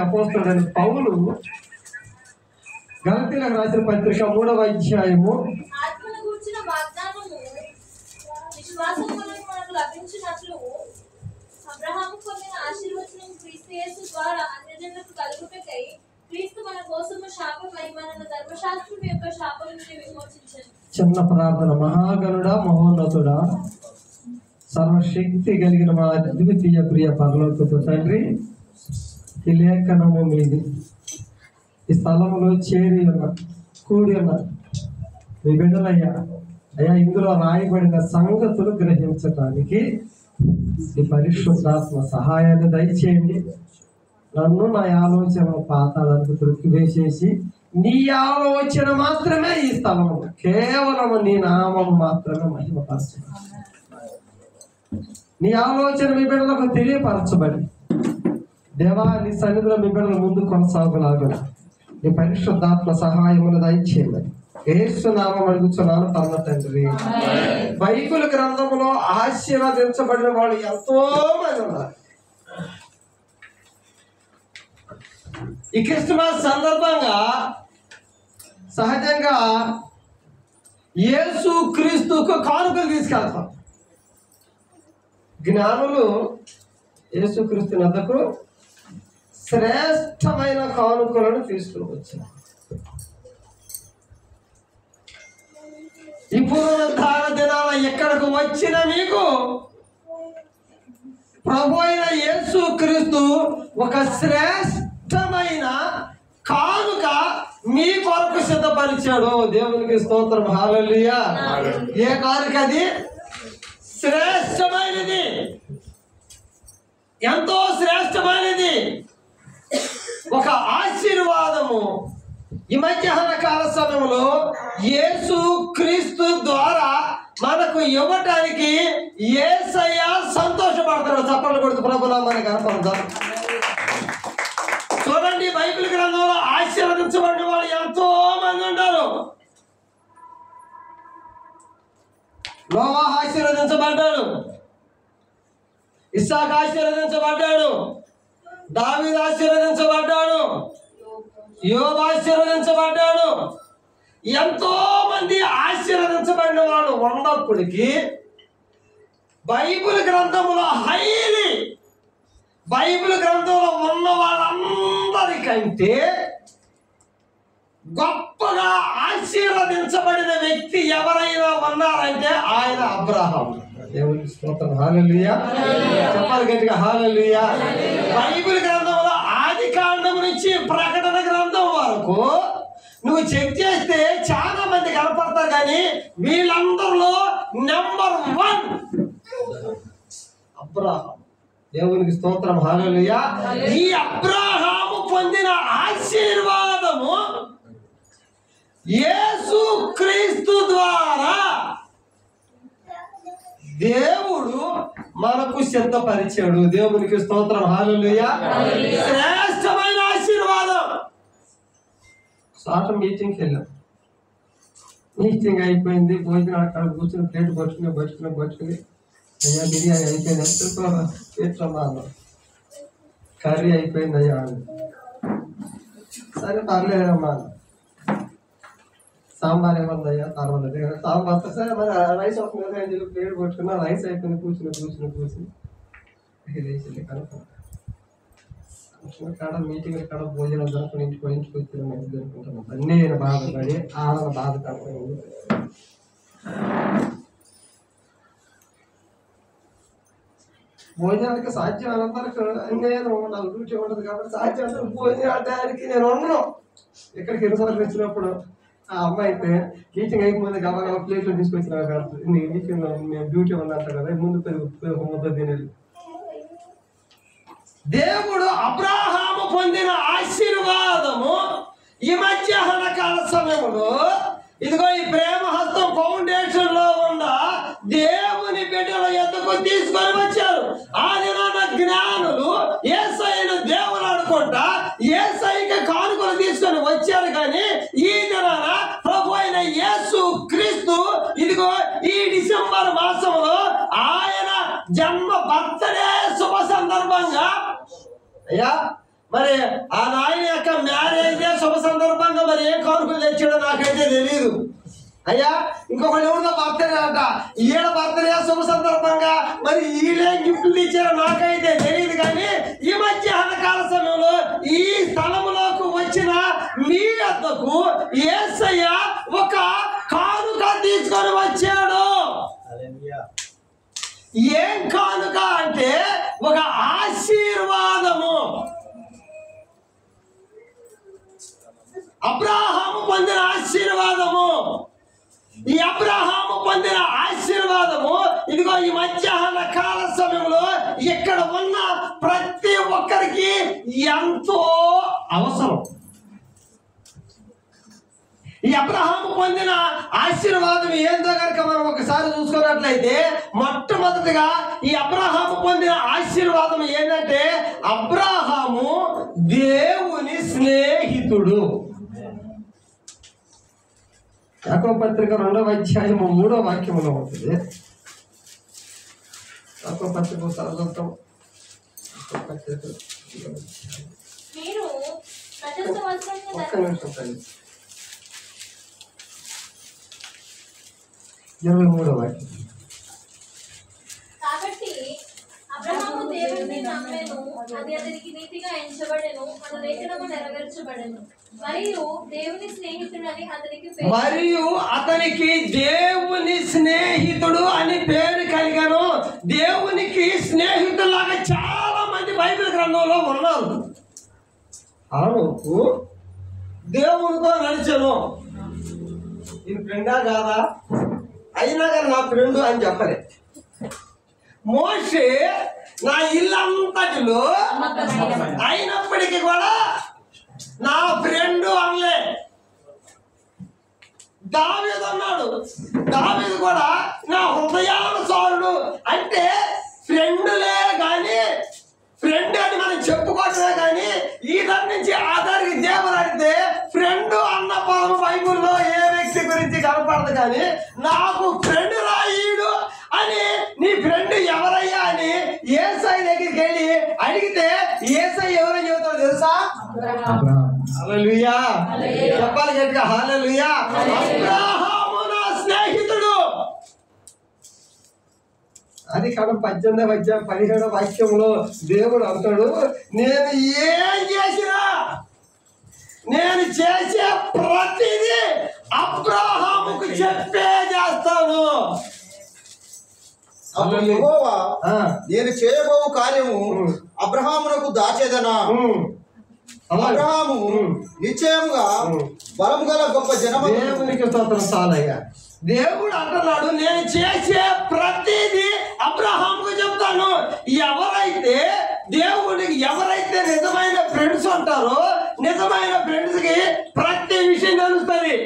అపోస్తలుడైన పౌలు గలతీయులకు రాసిన పత్రిక 3వ అధ్యాయము ఆత్మను గూర్చిన వాగ్దానము విశ్వాసం వలన మనకు లభించినట్లు అబ్రహాము పొందిన ఆశీర్వచనం క్రీస్తు యేసు ద్వారా అన్యజనులకు కలుగుటకై క్రీస్తు మన కోసము శాపమై మనల్ని ధర్మశాస్త్రం యొక్క శాపం నుండి విమోచించెను. చిన్న ప్రార్థన. మహాగణుడా, మహోన్నతుడా, సర్వశక్తి కలిగిన మా అద్వితీయ ప్రియ పరలోకపు తండ్రి, ఈ లేఖనము మీది ఈ స్థలంలో చేరి ఉన్న కూడి ఉన్న మీ బిడ్డలయ్యా అయ్యా, ఇందులో రాయబడిన సంగతులు గ్రహించడానికి ఈ పరిశుద్ధాత్మ సహాయాన్ని దయచేయండి. నన్ను నా ఆలోచన పాతాలకు తొక్కివేసేసి నీ ఆలోచన మాత్రమే ఈ స్థలము, కేవలం నీ నామం మాత్రమే మహిమపరచు. నీ ఆలోచన మీ బిడ్డలకు తెలియపరచబడి దేవా, నీ సన్నిధిలో మీ బిడ్డల ముందు కొనసాగులాగా నీ పరిశుద్ధాత్మ సహాయమును దయచేయండి. యేసు నామం అడుగుచున్నాను పరమ తండ్రి. బైబిల్ గ్రంథంలో ఆశీర్వదించబడిన వాళ్ళు ఎంతో మంది ఉన్నారు. ఈ క్రిస్మస్ సందర్భంగా సహజంగా యేసు క్రీస్తుకు కానుకలు తీసుకెళ్తాం. జ్ఞానులు యేసు క్రీస్తు వద్దకు శ్రేష్టమైన కానుకలను తీసుకుని వచ్చారు. ఈ పునరుద్ధాన దినాల ఎక్కడికి వచ్చిన మీకు ప్రభు అయిన యేసు క్రీస్తు ఒక శ్రేష్టమైన కానుక మీ కొరకు సిద్ధపరిచాడు. దేవునికి స్తోత్రం, హల్లెలూయా. ఏ కానుక అది? శ్రేష్టమైనది, ఎంతో శ్రేష్టమైనది, ఒక ఆశీర్వాదము. ఈ మధ్యాహ్న కాల సమయంలో యేసు క్రీస్తు ద్వారా మనకు ఇవ్వటానికి యేసయ్య సంతోషపడతాడు. చప్పట్లు కొడుతూ ప్రభునామాన్ని కనపడతారు. చూడండి, బైబిల్ గ్రంథంలో ఆశీర్వదించబడిన వాళ్ళు ఎంతో మంది ఉన్నారు. నోవహు ఆశీర్వదించబడ్డాడు, ఇస్సాకు ఆశీర్వదించబడ్డాడు, దావీదు ఆశీర్వదించబడ్డాడు, యోబు ఆశీర్వదించబడ్డాడు. ఎంతో మంది ఆశీర్వదించబడిన వాళ్ళు ఉన్నప్పటికీ బైబిల్ గ్రంథంలో బైబిల్ గ్రంథంలో ఉన్న వాళ్ళందరికంటే గొప్పగా ఆశీర్వదించబడిన వ్యక్తి ఎవరైనా ఉన్నారంటే ఆయన అబ్రహాము. దేవునికి స్తోత్రం, హల్లెలూయా. చెప్పాలి గట్టిగా, హల్లెలూయా. బైబిల్ గ్రంథంలో ఆది కాండం నుంచి ప్రకటన గ్రంథం వరకు నువ్వు చెక్ చేస్తే చాలా మంది కనపడతారు, కానీ వీళ్ళందరిలో నెంబర్ 1 అబ్రహాము. దేవునికి స్తోత్రం, హల్లెలూయా. ఈ అబ్రహాము పొందిన ఆశీర్వాదము యేసు క్రీస్తు ద్వారా దేవుడు మనకు సిద్ధపరిచాడు. దేవునికి స్తోత్రం, హల్లెలూయా. శ్రేష్టమైన ఆశీర్వాదం. సాట మీటింగ్కి వెళ్ళాం. మీటింగ్ అయిపోయింది, భోజనం అక్కడ కూర్చొని ప్లేట్ పట్టుకుని అయ్యా బిర్యానీ అయిపోయింది, ఎంతమ్మా కర్రీ అయిపోయింది అయ్యా. సరే పర్లేదమ్మా, సాంబార్ ఏమన్నా పర్వాలేదు, సాంబార్ సరే మరి రైస్ వస్తుంది కదా అని చెప్పి ప్లేట్ పట్టుకున్నా. రైస్ అయిపోయింది, కూర్చుని కనుక కాడ మీటింగ్ కాడ భోజనం జరుపుకుని ఇంటికి వచ్చిన మంచి జరుపుకుంటున్నాం. అన్నీ బాధపడి ఆడన బాధ కడుతుంది. భోజనానికి సాధ్యం అనంతరకు నేను నాకు డ్యూటీ ఉండదు కాబట్టి సాధ్యం అంటే భోజనానికి నేను ఉండను. ఇక్కడికి ఎన్నిసార్లు వచ్చినప్పుడు ఆ అమ్మాయి అయితే మీటింగ్ అయిపోయింది కాబట్టి ప్లేట్లో తీసుకొచ్చిన నీ మీటింగ్ మేము డ్యూటీ ఉందంట కదా, ముందు పెరుగు తినేది. దేవుడు అబ్రహాము పొందిన ఆశీర్వాదము ఈ మధ్యాహ్న కాల సమయంలో ఇదిగో ఈ ప్రేమ హస్తం ఫౌండేషన్ లో ఉన్న దేవుని బిడ్డల యొద్దకు తీసుకొని వచ్చారు. ఆ దినాన జ్ఞానులు యేసయ్యను దేవుడు అనుకుంటా యేసయ్యకి కానుకలు తీసుకొని వచ్చారు. కానీ ఈ దినాన ప్రభు అయిన యేసు క్రీస్తు ఇదిగో ఈ డిసెంబర్ మాసంలో ఆయన జన్మ బర్త్డే శుభ సందర్భంగా అయ్యా మరి ఆ నాయన యొక్క మ్యారేజ్ శుభ సందర్భంగా మరి ఏం కానుకలు తెచ్చాడో నాకైతే తెలియదు. అయ్యా ఇంకొకటి ఎవరితో బర్త్డే అంట, ఈడ బర్త్డే శుభ సందర్భంగా మరి ఈడే గిఫ్ట్లు ఇచ్చారో నాకైతే తెలియదు. కానీ ఈ మధ్య అన్నకాల సమయంలో ఈ స్థలములోకి వచ్చిన మీ వద్దకు యేసయ్య ఒక కానుక తీసుకొని వచ్చాడు. ఏం కానుక అంటే ఒక ఆశీర్వాదము. అబ్రాహాము పొందిన ఆశీర్వాదము. ఈ అబ్రాహాము పొందిన ఆశీర్వాదము ఇదిగో ఈ మధ్యాహ్న కాల సమయంలో ఇక్కడ ఉన్న ప్రతి ఒక్కరికి ఎంతో అవసరం. ఈ అబ్రహాము పొందిన ఆశీర్వాదం ఏందో కనుక మనం ఒకసారి చూసుకున్నట్లయితే, మొట్టమొదటిగా ఈ అబ్రహాము పొందిన ఆశీర్వాదం ఏంటంటే అబ్రహాము దేవుని స్నేహితుడు. యాకోబు పత్రిక 2వ అధ్యాయము 3వ వాక్యములో ఉంటుంది. యాకోబు పత్రిక చదువుతాం. మీరు ఒక్క నిమిషం తల్లి. 23వ వాక్యం. కాబట్టి అబ్రహాము దేవుని నమ్మెను, అది అతనికి నీతిగా ఎంచబడెను, మన లేఖనము నెరవేర్చబడెను. మరియు దేవుని స్నేహితుడని అతనికి పేరు. మరియు అతనికి దేవుని స్నేహితుడు అని పేరు కలిగాను. దేవునికి స్నేహితులాగా చాలా మంది బైబిల్ గ్రంథంలో ఉన్నారు. ఆనోకు దేవునితో నడిచాను. ఈ ఫ్రెండా కాదా, అయినా కానీ నా ఫ్రెండు అని చెప్పలే. మోషే నా ఇల్లంతటిలో అయినప్పటికీ కూడా నా ఫ్రెండు అనలే. దావీదు అన్నాడు, దావీదు కూడా నా హృదయానుసారుడు. అంటే ఫ్రెండులే కానీ, ఫ్రెండ్ అని మనం చెప్పుకోవటమే కానీ ఈదారి నుంచి ఆధారికి దేవులాడితే ఫ్రెండ్ అన్న పదం బైబుల్లో ఏ వ్యక్తి గురించి కనపడదు. కానీ నాకు ఫ్రెండ్ రాయుడు అని, నీ ఫ్రెండ్ ఎవరయ్యా అని యేసయ్య దగ్గరికి వెళ్ళి అడిగితే యేసయ్య ఎవరని చెబుతాడు తెలుసా? హల్లెలూయా చెప్పాలి గట్టిగా, హల్లెలూయా. అబ్రహాము నా స్నేహితుడు. అది కాదు 18వ అధ్యాయం 17వ వాక్యంలో దేవుడు అంటాడు, నేను ఏం చేసినా, నేను చేసే ప్రతిదీ అబ్రహాముకు చెప్పే చేస్తాను. అప్పుడు యెహోవా నేను చేయబో కార్యము అబ్రహామునకు దాచేదనా, అబ్రహాము నిశ్చయముగా బలము గల గొప్ప జనము. దేవునికి స్తోత్రం చాలయ్యా. దేవుడు అంటున్నాడు, నేను చేసే ప్రతిదీ అబ్రహాముకు చెప్తాను. ఎవరైతే నిజమైన ఫ్రెండ్స్ ఉంటారో, నిజమైన ఫ్రెండ్స్ కి ప్రతి విషయం తెలుస్తుంది.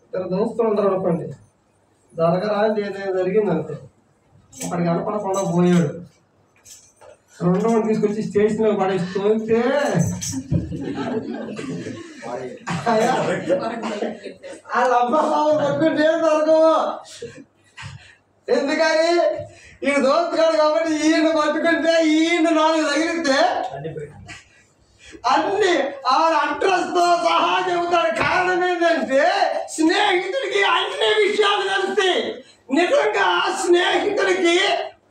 ఇద్దరు దోస్తులు ఉంటారు అనుకోండి, జరగరా ఏదైనా జరిగింది అంతే, ఒకటి కనపడకుండా పోయాడు. రెండో తీసుకొచ్చి స్టేషన్ లో పడేసి తోలితే వాళ్ళ అమ్మ బాబు పట్టుకుంటే ఏం దొరకవు. ఎందుకని ఈ దోస్తుగాడు కాబట్టి ఈయన పట్టుకుంటే ఈయన 4 తగిలితే అన్ని ఆవిడ అడ్రస్ తో సహా చెబుతాడు. కారణం ఏంటంటే స్నేహితుడికి అన్ని విషయాలు తెలుస్తాయి. నిజంగా స్నేహితుడికి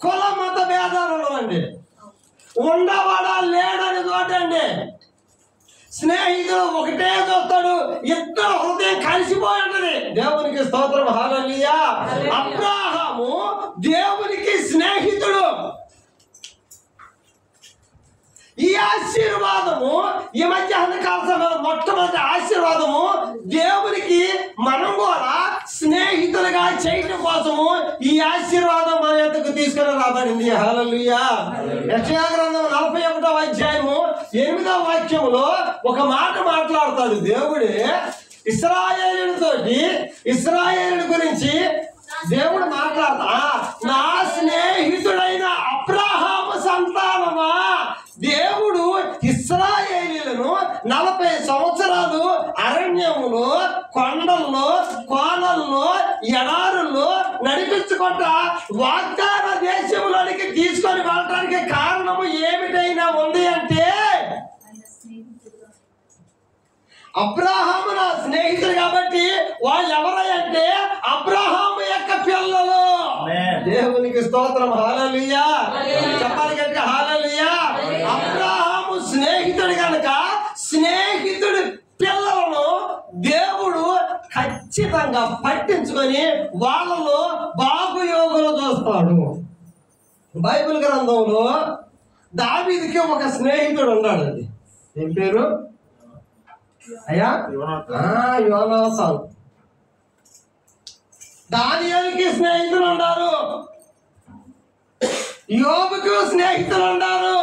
కుల మత భేదాలు ఉండవండి, ఉండవాడా లేడని చూడండి. స్నేహితుడు ఒకటే చూస్తాడు, ఇద్దరు హృదయం కలిసిపోయి ఉంటది. దేవునికి స్తోత్రం, హల్లెలూయా. అబ్రహాము దేవునికి స్నేహితుడు. ఈ ఆశీర్వాదము ఈ మధ్యాహ్న కాలంలో మొట్టమొదటి ఆశీర్వాదము దేవునికి మనం కూడా స్నేహితులుగా చేయడం కోసము ఈ ఆశీర్వాదం మన యొద్దకు తీసుకుని రాబడింది. హల్లెలూయా. యెషయా గ్రంథం 41వ అధ్యాయము 8వ వాక్యములో ఒక మాట మాట్లాడతాడు దేవుడే. ఇశ్రాయేలుడి గురించి దేవుడు మాట్లాడతా, నా స్నేహితుడైన అబ్రహాము సంతానమా, దేవుడు ఇశ్రాయేలీయులను 40 సంవత్సరాలు అరణ్యములో, కొండల్లో, కోనల్లో, ఎడారుల్లో నడిపించుకుంటా వాగ్దాన దేశంలోనికి తీసుకొని వెళ్ళడానికి కారణము ఏమిటైనా ఉంది అంటే అబ్రహాము నా స్నేహితుడు కాబట్టి వాళ్ళు ఎవరంటే అబ్రహాము యొక్క పిల్లలు. దేవునికి స్తోత్రం. హల్లెలూయా. చెప్పాలి గట్టిగా హల్లెలూయా. అబ్రహాము స్నేహితుడు కనుక స్నేహితుడి పిల్లలను దేవుడు ఖచ్చితంగా పట్టించుకొని వాళ్ళలో బాగుయోగులు చూస్తాడు. బైబిల్ గ్రంథంలో దావీదుకి ఒక స్నేహితుడు ఉన్నాడు. అది ఏం పేరు? అయ్యా యోనాతాను. దానియేలుకి స్నేహితులు ఉన్నారు, యోబుకు స్నేహితులు ఉన్నారు.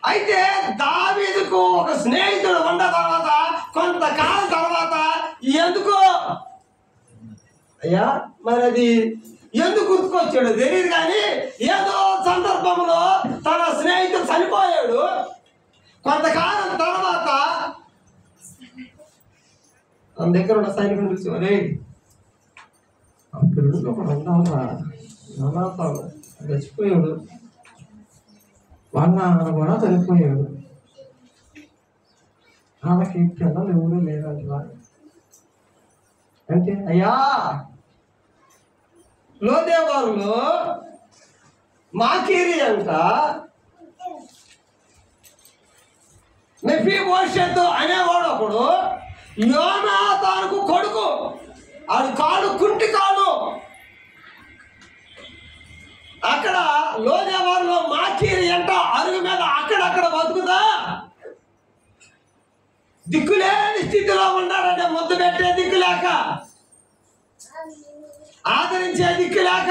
అయితే దావీదుకు ఒక స్నేహితుడు ఉన్న తర్వాత కొంతకాలం తర్వాత ఎందుకో అయ్యా మరి అది ఎందుకు గుర్తుకొచ్చాడు తెలియదు, కానీ ఏదో సందర్భంలో తన స్నేహితుడు చనిపోయాడు. కొంతకాలం తర్వాత తన దగ్గర ఉన్న సైనికుడు పిలిచి, అప్పుడు ఒకడు ఉండాలరా, చచ్చిపోయాడు, వాళ్ళ నాన్న కూడా చనిపోయాడు, వాళ్ళకి పిల్లలు ఎవరు లేదంట అంటే, అయ్యా లోదేవారులో మాకీరి అంట మెఫీబోషెతు అనేవాడు ఒకడు యోనాతానుకు కొడుకు. ఆడు కాడు కుంటి కాడు. అక్కడ లోదేవారులో మాకీరి అంట అరుగు మీద అక్కడక్కడ బతుకుతా దిక్కులేని స్థితిలో ఉన్నాడంటే, ముద్దు పెట్టే దిక్కు లేక, ఆదరించే దిక్కు లేక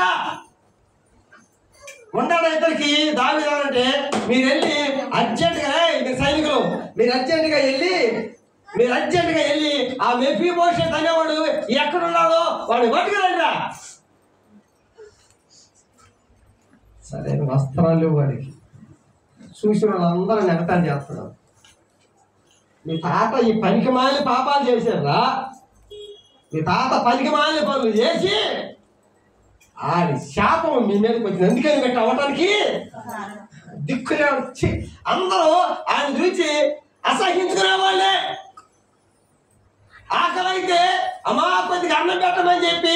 ఉన్నాడు. ఇద్దరికి దావీదంటే, మీరు వెళ్ళి అర్జెంటుగా, మీరు సైనికులు మీరు అర్జెంటుగా వెళ్ళి ఆ మెఫీబోషెతు అనేవాడు ఎక్కడున్నాడో వాడిని పట్టుకురండిరా. సరే వస్త్రాలు వాడికి చూసిన వాళ్ళందరూ నెగతాన్ని చేస్తున్నాడు. మీ తాత ఈ పనికి మాలిన పాపాలు చేశారా, మీ తాత పనికి మాలిన పనులు చేసి ఆడి శాపం మీ మీదకి వచ్చింది. ఎందుకని పెట్టి అవ్వటానికి దిక్కులే వచ్చి అందరూ ఆయన చూసి అసహించుకునే వాళ్ళే. ఆకలైతే అమ్మా కొద్దిగా అన్నం పెట్టమని చెప్పి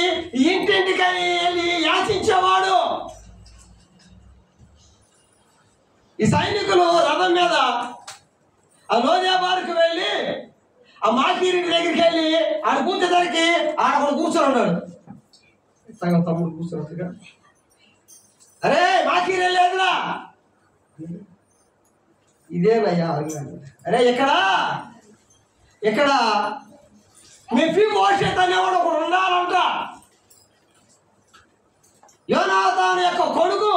ఇంటింటికి వెళ్ళి యాచించేవాడు. ఈ సైనికులు రథం మీద ఆ లోదేవారికి వెళ్ళి ఆ మాకీరి దగ్గరికి వెళ్ళి ఆడ కూర్చోదానికి ఆడ కూర్చొని ఉన్నాడు. సగం తమ్ముడు కూర్చోగా, అరే మాకీరి వెళ్ళేదిరా, ఇదేనయ్యా అరే ఇక్కడ మెఫీబోషెతు అనేవాడు ఒకడు ఉండాలంట, యోనాతాను యొక్క కొడుకు.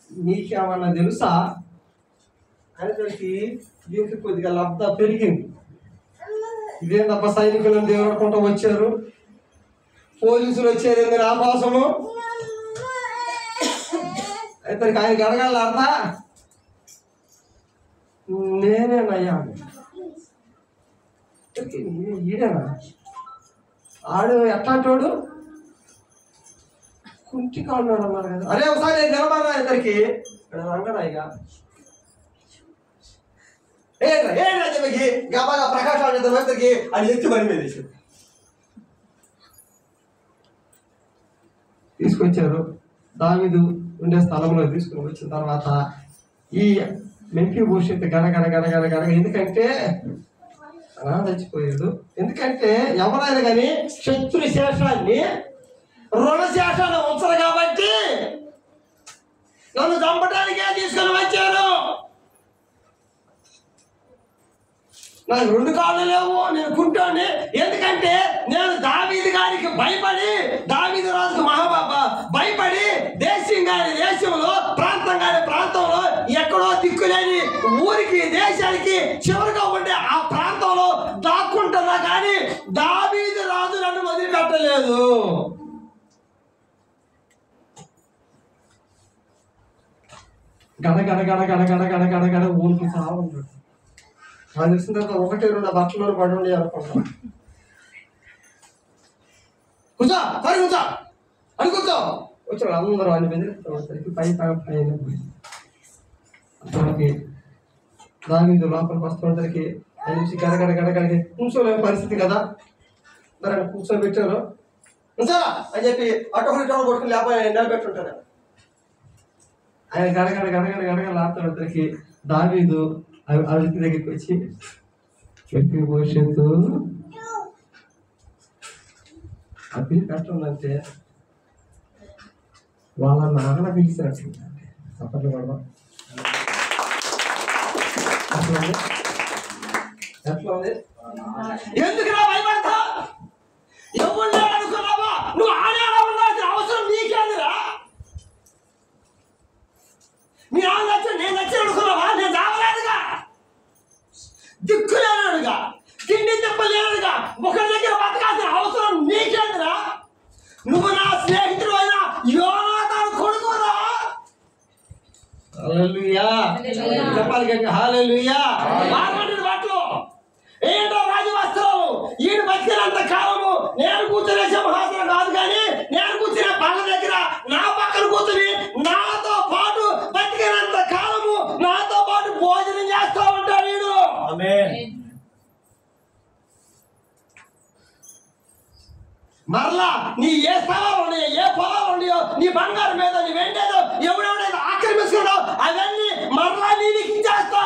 నీకేమన్నా తెలుసా అనేసరికి దీనికి కొద్దిగా లబ్ధ పెరిగింది. ఇదేందప్ప సైనికులను దేవుడుకుంటూ వచ్చారు, పోలీసులు వచ్చారు ఏంది నా కోసము. అయితే ఆయనకి అడగాల అర్థ నేనేనయ్యా, ఈడేనా ఆడు ఎట్లాంటోడు కుంటిగా ఉన్నాడు అన్నారు కదా. అరే ఒకసారి నిలబడరా ఇద్దరికి రంగడాయిగా గబాగా ప్రకాశాలు ఇద్దరికి అది ఎత్తి పని మీద తీసుకొచ్చారు. దావీదు ఉండే స్థలంలో తీసుకుని వచ్చిన తర్వాత ఈ మెఫీబోషెతు గడగడ ఎందుకంటే చచ్చిపోయాడు. ఎందుకంటే ఎవరైనా కానీ శత్రు శేషాన్ని రుణశేషాన్ని ఉంచరు కాబట్టి నన్ను చంపడానికే తీసుకొని వచ్చారు. నాకు 2 కాళ్ళు లేవు, నేను కుంటోని. ఎందుకంటే నేను దావీదు గారికి భయపడి, దావీదు రాజుకు మహాబాబా భయపడి దేశం గారి దేశంలో, ప్రాంతం గారి ప్రాంతంలో, ఎక్కడో దిక్కులేని ఊరికి దేశానికి చివరిగా ఉండే ఆ ప్రాంతంలో దాక్కుంటున్నా కానీ దావీదు రాజు నన్ను వదిలిపెట్టలేదు. గడ ఊరికి సాగుంటాడు. నాకు తెలిసిన తర్వాత 1-2 బట్టలు పడి ఉండి అనుకుంటాను. కూర్చో అని కూర్చో వచ్చాడు. అందరూ అన్ని బెదిరిస్తారు. పై అతనికి దావీదు లోపలికి వస్తుంటరికి ఆయన నుంచి గడగడ గడగడికి కూర్చోలేని పరిస్థితి కదా, మరి ఆయన కూర్చోబెట్టారు ఉంచాలా అని చెప్పి అటు కొట్టుకుని లేకపోతే నిలబెట్టుంటారు. ఆయన గడగడ గడగడ గడగడ లాడుతున్నప్పటికి దావీదు ఆ వ్యక్తి దగ్గరికి వచ్చి వ్యక్తి భవిష్యత్తు ఆ పిల్లలు ఎట్లుందంటే వాళ్ళ నాన్న పిలిచినట్టు అప్పట్లో కూడా ఎట్లా ఉంది. ఎందుకు భయపడతా? ఎవరు అనుకున్నావా? నువ్వు ఆడాడా ఉండాల్సిన అవసరం నీకేందిరా? మీ నాన్న నచ్చిన నేను నచ్చిన అనుకున్నావా? నేను రావలేదుగా, దిక్కు లేనుగా, తిండి తిప్పలేనుగా, ఒకరి దగ్గర బతకాల్సిన అవసరం నీకేందిరా? నువ్వు నా స్నేహితుడు అయినా యోనాతాను కొడుకురా. హల్లెలూయా చెప్పాలి కదా, హల్లెలూయా. బాగుంటుంది బట్టలు ఏంటో రాజు వస్త్రాలు. ఈడు బతికినంత కాలము నేను కూర్చునే సింహాసనం కాదు, కానీ నేను కూర్చునే పళ్ళ దగ్గర నా పక్కన కూర్చుని నాతో పాటు బతికినంత కాలము నాతో పాటు భోజనం చేస్తూ ఉంటాడు వీడు. మరలా నీ ఏ స్థలాలు ఉన్నాయో, ఏ పొలాలు ఉన్నాయో, నీ బంగారం మీద నీ వెండేదో ఎవడెవడైనా ఆక్రమిస్తున్నావు అవన్నీ మరలా నీకు ఇచ్చేస్తా.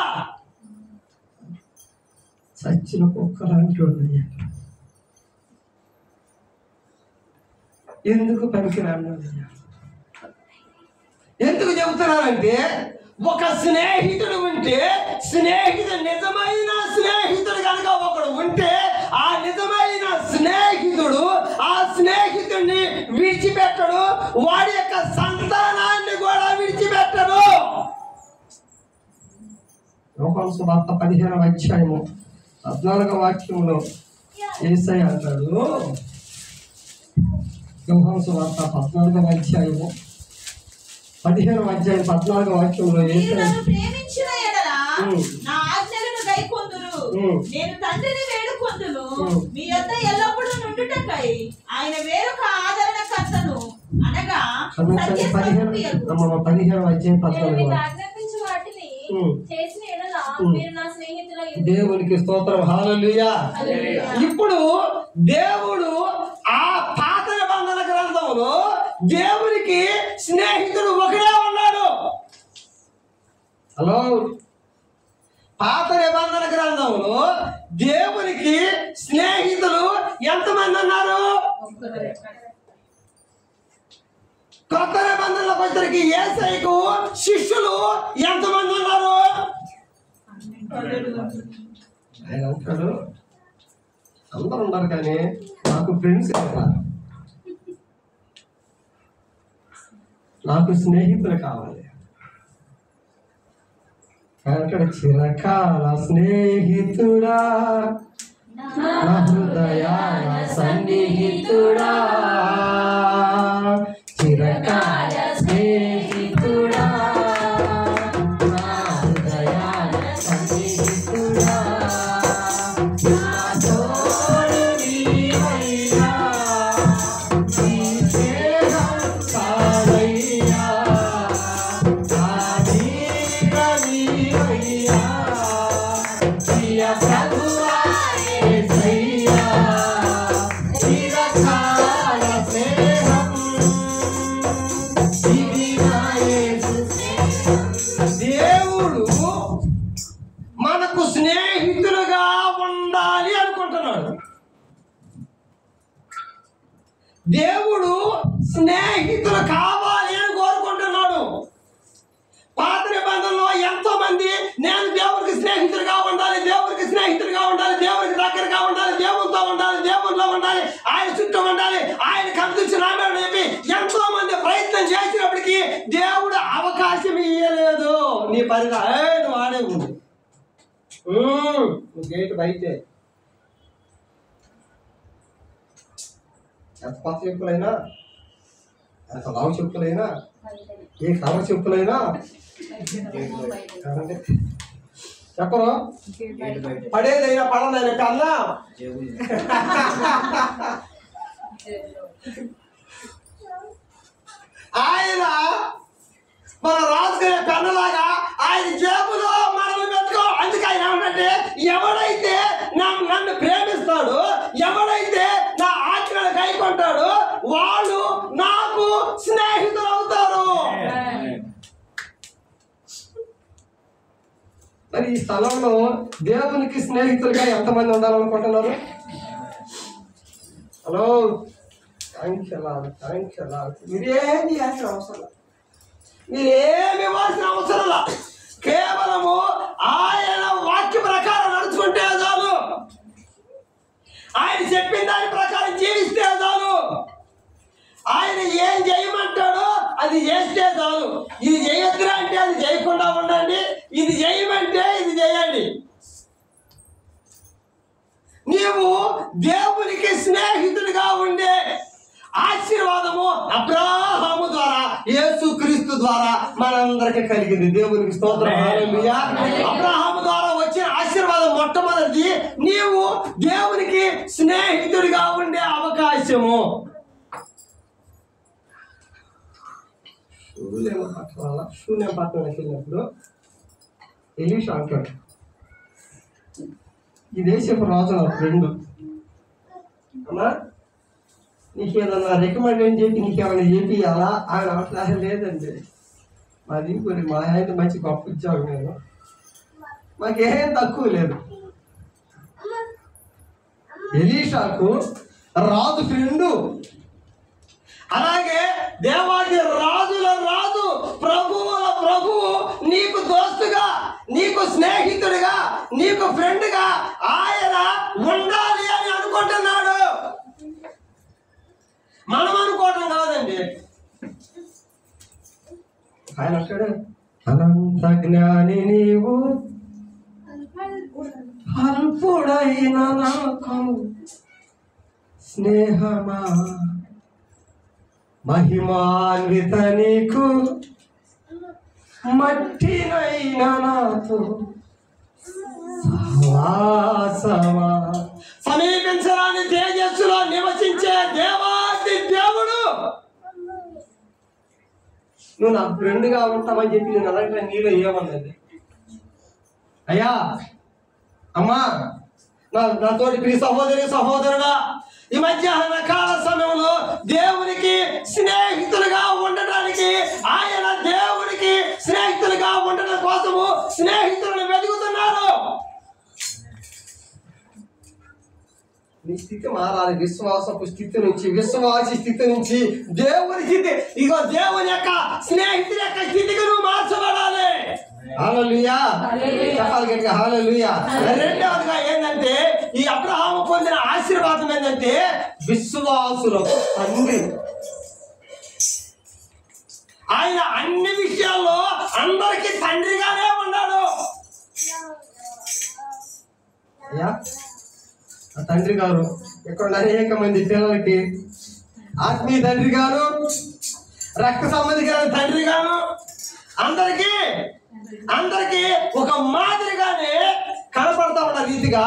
చచ్చిన కుక్కలాంటి వాడయ్యా, ఎందుకు పనికిరాను? ఎందుకు చెబుతున్నానంటే ఒక స్నేహితుడు ఉంటే, స్నేహితుడు నిజమైన స్నేహితుడు కనుక ఒకడు ఉంటే, ఆ నిజమైన స్నేహితుడు ఆ స్నేహితుడిని విడిచిపెట్టడు, వాడి యొక్క సంతానాన్ని కూడా విడిచిపెట్టడు. యోహాను సువార్త 15వ అధ్యాయము 14వ వాక్యంలో యేసయ్య అంటాడు, యోహాను సువార్త 14వ అధ్యాయము 15వ అధ్యాయం 14వ వాక్యంలో మీరు నన్ను ప్రేమించిన ఎడల నా ఆజ్ఞలను గైకొందురు. నేను తండ్రిని వేడుకొందును, మీ యొద్ద ఎల్లప్పుడూ నుండుటకై ఆయన వేరొక ఆదరణకర్తను అనగా 15వ అధ్యాయం 14వ ఆజ్ఞాపించు వాటిని చేసిన ఎడల మీరు నా స్నేహితులై. దేవునికి స్తోత్రం, హల్లెలూయా. ఇప్పుడు దేవుడు ఆ పాత నిబంధన గ్రంథంలో దేవునికి స్నేహితుడు ఒకడే ఉన్నాడు. హలో, పాత నిబంధన గ్రంథంలో దేవునికి స్నేహితులు ఎంతమంది ఉన్నారు? కొత్త నిబంధనలకు వచ్చరికి యేసయ్యకు శిష్యులు ఎంతమంది ఉన్నారు? ఆయన అంటాడు అందరూ ఉన్నారు కానీ నాకు ఫ్రెండ్స్ కదా, నాకు స్నేహితులు కావాలి. అంటాడు చిరకాల స్నేహితుడా, నా హృదయాల సన్నిహితుడా, చిరకాల స్నేహితుడా, నా హృదయాల సన్నిహితుడా, నా తోడు నీవయ్యా, నీ స్నేహం కావయ్యా, నా నీడ నీవయ్యా, ప్రియ ప్రభువా యేసయ్యా, చిరకాల స్నేహం ఇది నా యేసు స్నేహం. దేవుడు మనకు స్నేహితులుగా ఉండాలి అనుకుంటున్నాడు. దేవుడు స్నేహితులు కావాలి అని కోరుకుంటున్నాడు. పాత నిబంధనలో ఎంతో మంది నేను దేవుడికి స్నేహితుడిగా ఉండాలి, దేవుడికి స్నేహితుడిగా ఉండాలి, దేవుడికి దగ్గరగా ఉండాలి, దేవుడితో ఉండాలి, దేవుడిలో ఉండాలి, ఆయన చుట్టూ ఉండాలి, ఆయన కనిపించి నామని చెప్పి ఎంతో మంది ప్రయత్నం చేసినప్పటికీ దేవుడు అవకాశం ఇయ్యలేదు. నీ పరిగా నువ్వు ఆడే ఉంది, నువ్వు గేటు బయటే. ఎంత కొత్త చెప్పులైనా, ఎంత లావు చెప్పులైనా, ఏ కవర్ చెప్పులైనా చెప్పరు, పడేదైనా పడదైనా కన్నా ఆయన మన రాజుగారి పెన్నలాగా ఆయన జేబులో మనల్ని పెట్టుకో. అందుకే మరి ఈ స్థలంలో దేవునికి స్నేహితులుగా ఎంతమంది ఉండాలనుకుంటున్నారు? హలో, మీరేమి చేయాల్సిన అవసరం, మీరేమి ఇవ్వాల్సిన అవసరం, కేవలము ఆయన వాక్య ప్రకారం నడుచుకుంటే చాలు, ఆయన చెప్పిన దాని ప్రకారం జీవిస్తే చాలు, ఆయన ఏం చేయమంటాడో అది చేస్తే చాలు. ఇది చేయొద్దురా అంటే అది చేయకుండా ఉండండి, ఇది చేయమంటే ఇది చేయండి. నీవు దేవునికి స్నేహితుడిగా ఉండే ఆశీర్వాదము అబ్రాహాము ద్వారా, యేసుక్రీస్తు ద్వారా మనందరికీ కలిగింది. దేవునికి స్తోత్రం, హల్లెలూయా. అబ్రాహాము ద్వారా వచ్చిన ఆశీర్వాదం మొట్టమొదటిది, నీవు దేవునికి స్నేహితుడిగా ఉండే అవకాశము. శూన్యపట్నంలోకి వెళ్ళినప్పుడు ఎలీషా అంటాడు, ఈ దేశపు రాజు నా ఫ్రెండ్ అమ్మా, నీకేదన్నా రికమెండ్ చెప్పి నీకేమైనా చేపియాలా? ఆయన అట్లా లేదండి, మాది ఇంకోటి, మా ఆయన మంచి గొప్ప ఉద్యోగం, నేను మాకేం తక్కువ లేదు. ఎలీషాకు రాజు ఫ్రెండు, అలాగే దేవాది రాజుల రాజు, ప్రభువుల ప్రభువు నీకు దోస్తుగా, నీకు స్నేహితుడిగా, నీకు ఫ్రెండ్గా ఆయన ఉండాలి అని అనుకుంటున్నాడు. మనం అనుకోవటం కాదండి. ఆయన అంటాడు, అనంత జ్ఞాని నీవు, అల్పుడైన నాకు స్నేహమా, మహిమాన్విత నీకు మట్టినైన నాతో సహవాసమా. సమీపించరాని తేజస్సులో నివసించే దేవాది దేవుడు, నువ్వు నా ఫ్రెండ్గా ఉంటామని చెప్పి నేను అలాంటి నీలో ఏమన్నది? అయ్యా, అమ్మా, నాతోటి ప్రియ సహోదరి సహోదరుడా, ఈ మధ్యాహ్న కాల సమయంలో దేవునికి స్నేహితులుగా ఉండటానికి, ఆయన దేవునికి స్నేహితులుగా ఉండటం కోసము స్నేహితులను వెతుకుతున్నారు. నీ స్థితి మారాలి. విశ్వాసపు స్థితి నుంచి, విశ్వాసి స్థితి నుంచి దేవుని స్థితి, ఇగో దేవుని యొక్క స్నేహితుల యొక్క స్థితికి నువ్వు మార్చబడాలి. హల్లెలూయా, చెప్పాలి గట్టిగా హల్లెలూయా. రెండవదిగా ఏంటంటే, ఈ అబ్రహాము పొందిన ఆశీర్వాదం ఏంటంటే విశ్వాసులకు తండ్రి. ఆయన అన్ని విషయాల్లో అందరికీ తండ్రిగానే ఉన్నాడు. అయ్యా, ఆ తండ్రి గారు ఇక్కడ అనేక మంది పిల్లలకి ఆత్మీయ తండ్రి గారు, రక్త సంబంధికులైన తండ్రి గారు, అందరికీ ఒక మాదిరిగానే కనపడతా ఉన్న రీతిగా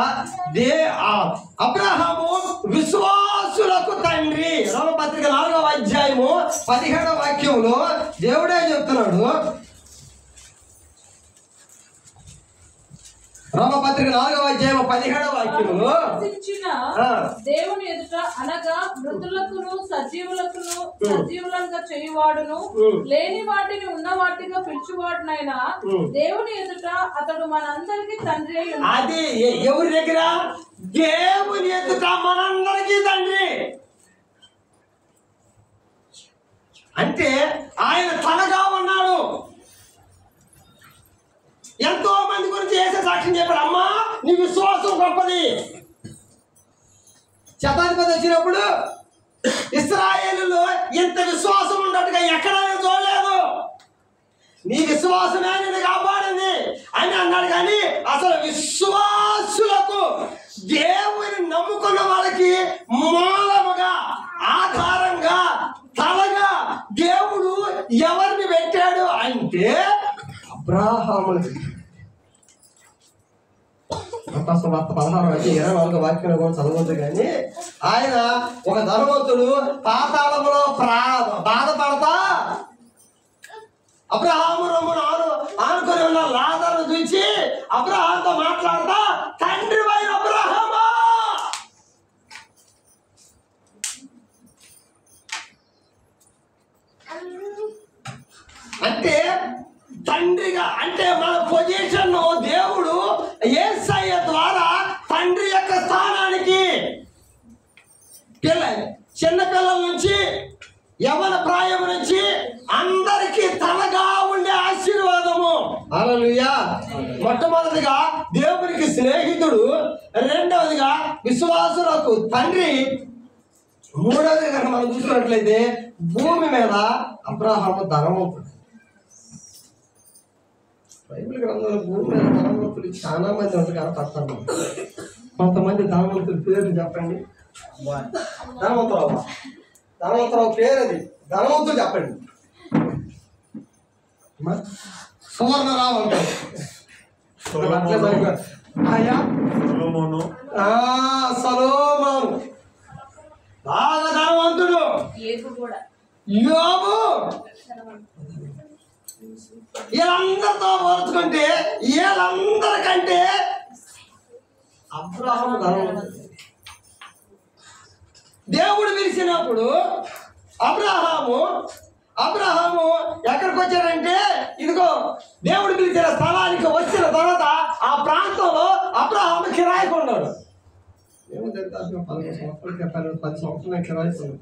అబ్రహాము విశ్వాసులకు తండ్రి. రోమపత్రిక 4వ అధ్యాయము 17వ వాక్యంలో దేవుడే చెప్తున్నాడు. రోమపత్రిక 4వ అధ్యాయం 17వ వాక్యంలో దేవుని ఎదుట అనగా మృతులకును సజీవులకును సజీవులంగా చేయువాడును లేని వాటిని ఉన్న వాటిగా పిలుచువాడునైనా దేవుని ఎదుట అతడు మనందరికీ తండ్రి అయి ఉన్నాడు. అది ఎవరి దగ్గర? దేవుని ఎదుట మనందరికీ తండ్రి. అంటే ఆయన తనగా ఉన్నాడు. ఎంతో మంది గురించి వేసే సాక్ష్యం చెప్పాడు, అమ్మా నీ విశ్వాసం గొప్పది. శతాధిపతి వచ్చినప్పుడు ఇశ్రాయేలులో ఇంత విశ్వాసం ఉన్నట్టుగా ఎక్కడా చూడలేదు. నీ విశ్వాసమే నేను కాపాడింది అని అన్నాడు. కానీ అసలు విశ్వాసులకు, దేవుని నమ్ముకున్న వాళ్ళకి మూలముగా, ఆధారంగా, తలగా దేవుడు ఎవరిని పెట్టాడు అంటే అబ్రాహాముని. వార్త 16:24 వాక్యంలో కూడా చదవద్దు. కానీ ఆయన ఒక ధనవంతుడు పాతాళములో బాధపడతా అబ్రహాము రొమ్మును ఆనుకొని ఉన్న లాజరును చూసి అబ్రహాముతో మాట్లాడతా, తండ్రి అయిన అబ్రహామా, అంటే తండ్రిగా, అంటే మన పొజిషన్ దేవుడు హల్లెలూయా. మొట్టమొదటిగా దేవునికి స్నేహితుడు, రెండవదిగా విశ్వాసులకు తండ్రి, మూడవది కనుక మనం చూసినట్లయితే భూమి మీద అబ్రహాము ధనవంతుడు. బైబిల్ గ్రంథంలో భూమి మీద ధనవంతులు చాలా మంది ఉంటే కనపడతారు. కొంతమంది ధనవంతుల పేర్లు చెప్పండి. ధనవంతరావు పేరు అది, ధనవంతుడు చెప్పండి. సువర్ణరావు అంటారు. సొలొమోను బాగా ధనవంతుడు. యోబు వీళ్ళందరితో పోల్చుకుంటే వీళ్ళందరికంటే అబ్రహాము ధనవంతుడు. దేవుడు పిలిచినప్పుడు అబ్రహాము ఎక్కడికి వచ్చారంటే, ఇదిగో దేవుడు పిలిచిన స్థలానికి వచ్చిన తర్వాత ఆ ప్రాంతంలో అబ్రహాము కిరాయికి ఉన్నాడు. 10 సంవత్సరాలు కిరాయికి ఉన్నాడు.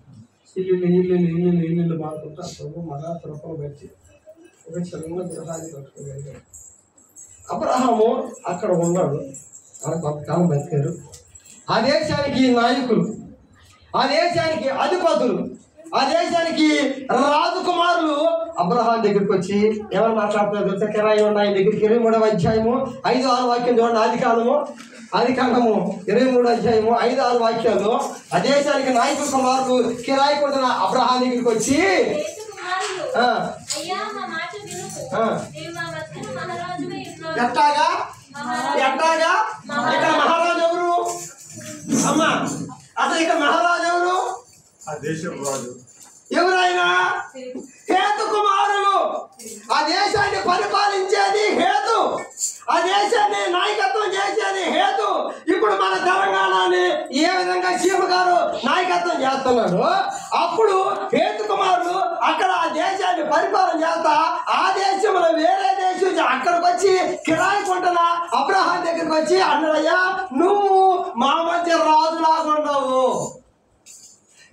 ఇల్లు మారుకుంటా మగా తురపలు పెట్టి ఒక చిన్న గృహాన్ని కట్టుకోగలిగాడు. అబ్రహాము అక్కడ ఉన్నాడు. కొంతకాలం బతికారు. ఆ దేశానికి నాయకులు, ఆ దేశానికి అధిపతులు, ఆ దేశానికి రాజకుమారులు అబ్రహాం దగ్గరికి వచ్చి ఎవరు మాట్లాడుతున్నారు తెలుసా? కిరాయి ఉన్న ఆయన దగ్గరికి 23వ అధ్యాయము 5-6 వాక్యం చూడండి. ఆది కాండము 23వ అధ్యాయము 5-6 వాక్యాల్లో ఆ దేశానికి నాయకుల కుమారులు కిరాయి కొట్టిన అబ్రహాం దగ్గరికి వచ్చి ఎట్టాగా ఇక్కడ మహారాజు ఎవరు అమ్మా? అసలు ఇక్కడ మహారాజు ఎవరు? ఆ దేశం రాజు ఎవరైనా హేతు కుమారులు. ఆ దేశాన్ని పరిపాలించేది హేతు, ఆ దేశాన్ని నాయకత్వం చేసేది హేతు. ఇప్పుడు మన తెలంగాణని ఏ విధంగా సీఎం గారు నాయకత్వం చేస్తున్నారు, అప్పుడు హేతు కుమారులు అక్కడ ఆ దేశాన్ని పరిపాలన చేస్తా ఆ దేశంలో వేరే దేశం అక్కడికి వచ్చి కిరాయి కొంటున్న అబ్రహాం దగ్గరికి వచ్చి అన్నయ్యా, నువ్వు మా మధ్య రాజులాగుండవు,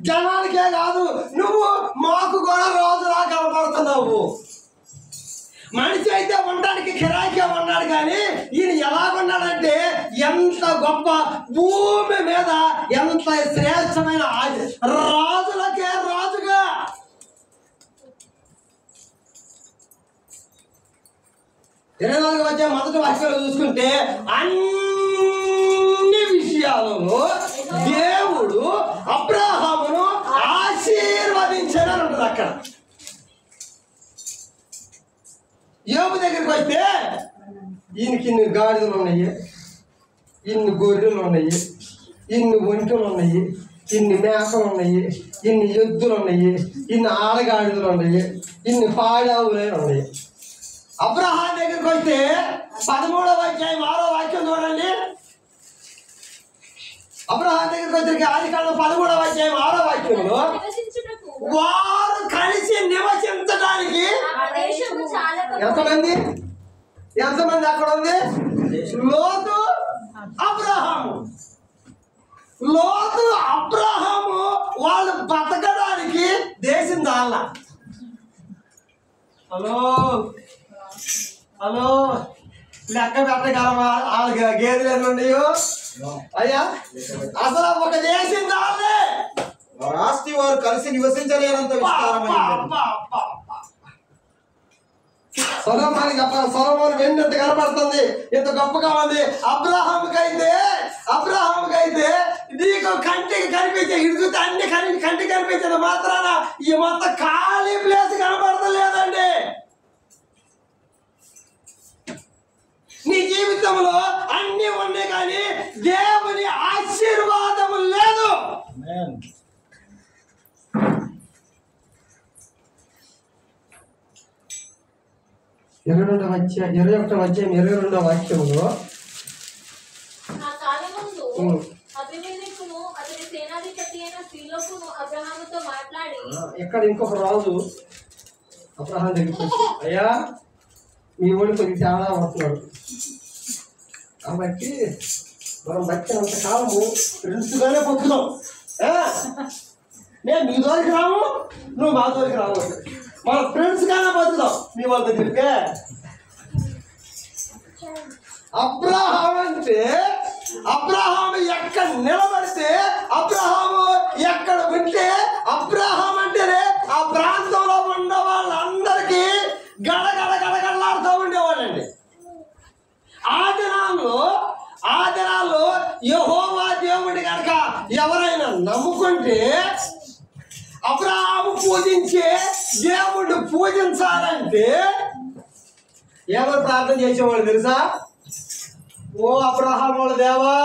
జనానికే కాదు నువ్వు మాకు కూడా రోజులా కనపడుతున్నావు. మనిషి అయితే ఉండడానికి కిరాయికే ఉన్నాడు, కానీ ఈయన ఎలాగున్నాడంటే ఎంత గొప్ప, భూమి మీద ఎంత శ్రేష్టమైన రాజులకే రాజుగా. మొదటి వాక్యంలో చూసుకుంటే అన్ని విషయాలలో దేవుడు అబ్రహామును ఆశీర్వదించాడని ఉంటుంది. అక్కడ యోబు దగ్గరికి వస్తే ఈయనకి ఇన్ని గాడిదలు ఉన్నాయి, ఇన్ని గొర్రెలు ఉన్నాయి, ఇన్ని ఒంటెలు ఉన్నాయి, ఇన్ని మేకలు ఉన్నాయి, ఇన్ని ఎద్దులు ఉన్నాయి, ఇన్ని ఆడగాడిదలు ఉన్నాయి, ఇన్ని పాడావులే ఉన్నాయి. అబ్రహాం దగ్గరికి వస్తే 13వ అధ్యాయం 6వ వాక్యం చూడండి. అబ్రహాం దగ్గరికి వచ్చే ఆదికాండం 13వ అధ్యాయం 6వ వాక్యంలో వారు కలిసి నివసించడానికి ఎంతమంది అక్కడ ఉంది? లోతు అబ్రహాము వాళ్ళు బతకడానికి దేశం దాళ్ళ. హలో లెక్క పెట్టగలమా? వాళ్ళకి గేదెలు ఎన్ని ఉన్నాయో అయ్యా? అసలు ఒక దేశం దాళ్ళే. ఆస్తి వారు కలిసి నివసించలేనంత సొలొమోను చెప్పాలి. సొలొమోను వెన్నెంత కనపడుతుంది, ఎంత గొప్పగా ఉంది. అబ్రహాముకైతే నీకు కంటికి కనిపించే ఇడుగుతే అన్ని కంటికి కనిపించేది మాత్రాన ఈ మొత్తం ఖాళీ ప్లేస్ కనపడతలేదండి. నీ జీవితంలో అన్ని ఉన్నాయి, కానీ దేవుని ఆశీర్వాదము లేదు. 21వ అధ్యాయం 22వ వాక్యంలో ఇక్కడ ఇంకొక రాజు అబ్రహాం దగ్గరికి వచ్చి, అయ్యా మీ ఊళ్ళో కొంచెం తేడా అవుతున్నాడు, కాబట్టి మనం బతికినంత కాలము ఫ్రెండ్స్గానే బతుకుదాం, నేను మీ దోరికి రాము, నువ్వు మా దోరికి రావు, మన ఫ్రెండ్స్గానే బతుకుదాం. మీ వాళ్ళ దగ్గరికి అబ్రహాం అంటే అబ్రహాం ఎక్కడ నిలబడితే, అబ్రహాము ఎక్కడ ఉంటే, అబ్రహాం అంటేనే ఆ ప్రాంతంలో ఉన్న వాళ్ళందరికీ గడగడలాడుతూ ఉండేవాళ్ళండి. ఆ దినాల్లో యెహోవా దేవుడి కనుక ఎవరైనా నమ్ముకుంటే, అబ్రహాము పూజించే దేవుడిని పూజించాలంటే ఎవరు ప్రార్థన చేసేవాళ్ళు తెలుసా? ఓ అబ్రహాముల దేవా,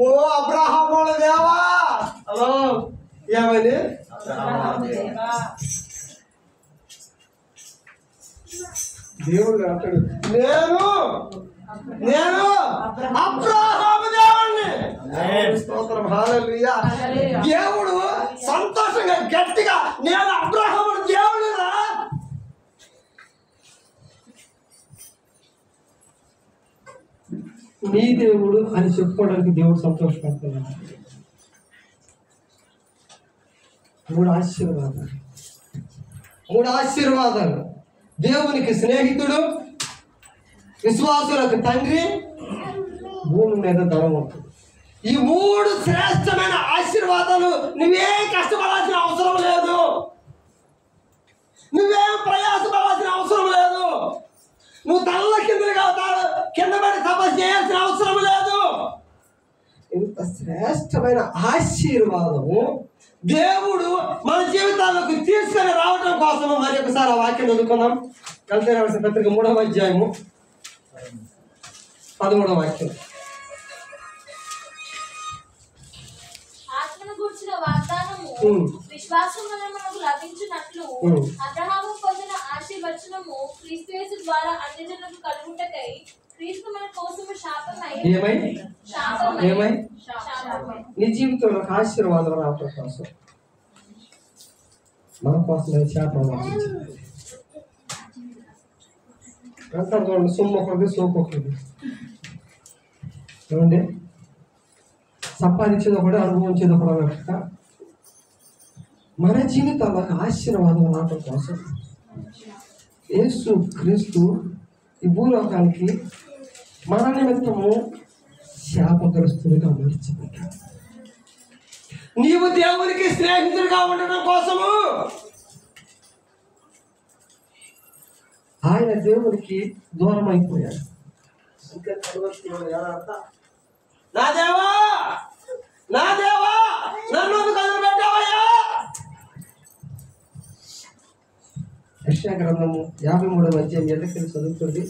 ఓ అబ్రహాముల దేవా. హలో, ఏమని? దేవుడు అంటాడు, నేను అబ్రహాము దేవుణ్ణి. స్తోత్రం, హల్లెలూయా. దేవుడు సంతోషంగా గట్టిగా, నేను అబ్రహాము దేవుడురా. నీ దేవుడు అని చెప్పుకోవడానికి దేవుడు సంతోషపడుతున్నాడు. 3 ఆశీర్వాదాలు. దేవునికి స్నేహితుడు, విశ్వాసులకు తండ్రి, భూమి మీద ధనవంతుడు. ఈ 3 శ్రేష్టమైన ఆశీర్వాదాలు నువ్వే కష్టపడాల్సిన అవసరం లేదు, నువ్వేం ప్రయాసపడాల్సిన అవసరం లేదు, నువ్వు తల్ల కింద పడి తపస్సు చేయాల్సిన అవసరం లేదు. ఇంత శ్రేష్టమైన ఆశీర్వాదము దేవుడు మన జీవితాల్లోకి తీసుకొని రావడం కోసము మరి ఒకసారి ఆ వాక్యం చదువుకుందాం. గలతీయులకు రాసిన పత్రిక 3వ అధ్యాయము 13వ వాక్యం. ఆత్మను గూర్చిన వాగ్దానము విశ్వాసం వలన మనకు లభించినట్లు అబ్రహాము పొందిన ఆశీర్వచనము క్రీస్తు యేసు ద్వారా అన్యజనులకు కలుగుటకై క్రీస్తు మన కోసము శాపమై నీ జీవితంలో ఒక ఆశీర్వాదం రావటం కోసం మన కోసం శాపం అంటారు చూడండి, సొమ్ము ఒకటి సోపు ఒకటి. ఏమండి, సంపాదించేది ఒకటి, అనుభవించేది ఒకటి అన్నట్టుగా మన జీవితాల్లో ఒక ఆశీర్వాదం రావటం కోసం యేసు క్రీస్తు ఈ భూలోకానికి మన నిమిత్తము శాపగ్రస్తుడిగా మార్చబడ్డాడు. నీవు దేవునికి స్నేహితుడిగా ఉండడం కోసము ఆయన దేవునికి దూరం అయిపోయాడు. నా దేవా నన్ను కదులు పెట్టావయ్యా. యెషయా గ్రంథము 53వ అధ్యాయం వెనక్కి చదువుతుంది.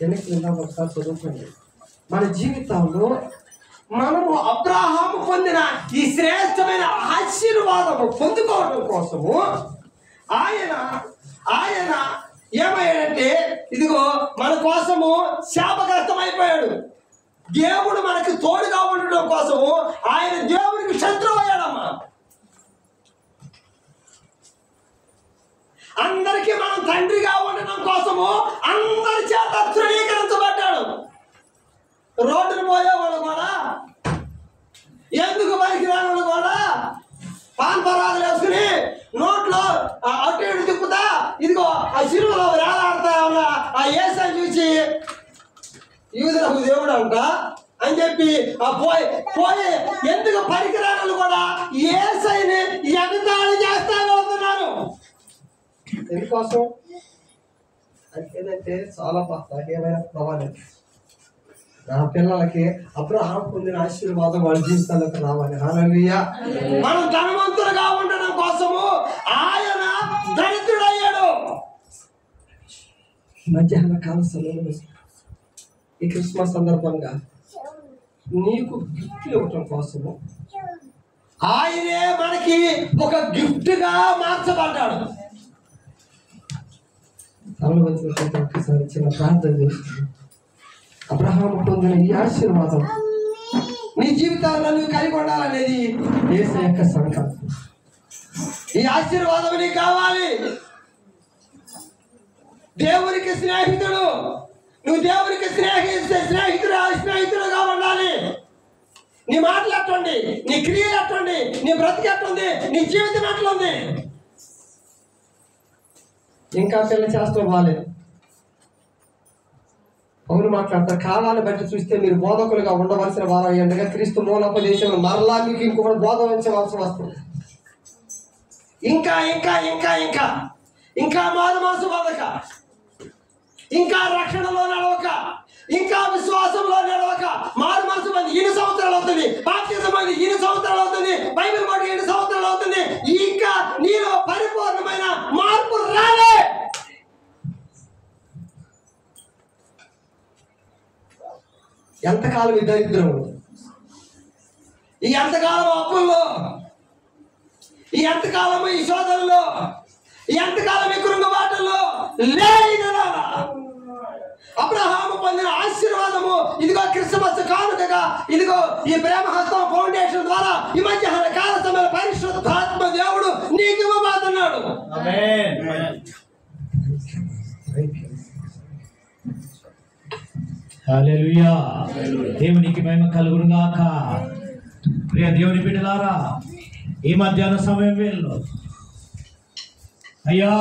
వెనక్కి ఒకసారి చదువుకోండి. మన జీవితంలో మనము అబ్రహాము పొందిన ఈ శ్రేష్టమైన ఆశీర్వాదము పొందుకోవడం కోసము ఆయన ఏమయ్యాడంటే, ఇదిగో మన కోసము శాపగ్రస్తం అయిపోయాడు. దేవుడు మనకు తోడుగా ఉండడం కోసము ఆయన దేవుడికి శత్రువు అయ్యాడమ్మా. అందరికీ మనం తండ్రిగా ఉండడం కోసము అందరి చేత తృణీకరించబడ్డాడు. రోడ్డును పోయేవాళ్ళు కూడా, ఎందుకు పనికిరాని వాళ్ళు కూడా పాన్ పరాదులు వేసుకుని నోట్లో అటు ఇటు తిప్పుతా, ఇదిగో ఆ సిలువలో వేలాడుతా ఉన్న ఆ యేసుని చూసి యూదులకు దేవుడు అంట అని చెప్పి ఆ పోయి ఎందుకు పనికిరాని వాళ్ళు కూడా యేసుని ఎగతాళి చేస్తా వెళ్తున్నారు. ఎందుకోసం ఏదంటే చాలా ఏమైనా కావాలి, నా పిల్లలకి అబ్రహాం పొందిన ఆశీర్వాదం వాళ్ళ జీవితాలకు రావాలి. హల్లెలూయా. మనం ధనవంతులుగా ఉండడం కోసము ఆయన దరిద్రుడయ్యాడు. మధ్యాహ్న కాల సమయంలో ఈ క్రిస్మస్ సందర్భంగా నీకు గిఫ్ట్లు ఇవ్వటం కోసము ఆయనే మనకి ఒక గిఫ్ట్ గా మార్చబడ్డాడు. తమను వచ్చిన ఒక్కసారి చిన్న ప్రార్థన చేస్తుంది. అబ్రహాం పొందిన ఈ ఆశీర్వాదం నీ జీవితాల్లో నువ్వు కలిగి ఉండాలనేది యేసు యొక్క సంకల్పం. ఈ ఆశీర్వాదం నీకు కావాలి. దేవునికి స్నేహితుడు, నువ్వు దేవునికి స్నేహితుడుగా ఉండాలి. నీ మాటలు ఎట్లుంది, నీ క్రియలు ఎట్లుంది, నీ బ్రతికి ఎట్లుంది, నీ జీవితం ఎట్లుంది. ఇంకా పిల్ల చేష్టం బాగాలేదు. పౌలు మాట్లాడతారు, కాలాన్ని బట్టి చూస్తే మీరు బోధకులుగా ఉండవలసిన వారు అయ్యండగా క్రీస్తు మూలోపదేశంలో మరలా మీకు ఇంకొకటి బోధవించవలసి వస్తుంది. ఇంకా ఇంకా ఇంకా ఇంకా ఇంకా మారు మనసు పొందక, ఇంకా రక్షణలో నడవక, ఇంకా విశ్వాసంలో నడవక, మారు మనసు మంది 2 సంవత్సరాలు అవుతుంది, బాప్తిజం మంది 2 సంవత్సరాలు అవుతుంది, బైబిల్ పడి 2 సంవత్సరాలు అవుతుంది, ఇంకా నీలో పరిపూర్ణమైన మార్పు రాలే. ఎంతకాలం ఈ దరిద్రం, ఈ ఎంతకాలం అప్పుల్లో, ఈ ఎంతకాలం ఈ శోధనలో, ఈ ఎంతకాలం ఈ కృంగబాటల్లో లేదా అబ్రహాము పొందిన ఆశీర్వాదము ఇదిగో క్రిస్మస్ కానుకగా, ఇదిగో ఈ ప్రేమహస్తం ఫౌండేషన్ ద్వారా ఈ మధ్యాహ్న కాల సమయంలో పరిశుద్ధాత్మ దేవుడు నీకు ఇవ్వబోతున్నాడు. హల్లెలూయా. దేవునికి మహిమ కలుగును గాక. ప్రియ దేవుని బిడ్డలారా, ఈ మధ్యాహ్న సమయం వేళలో అయ్యా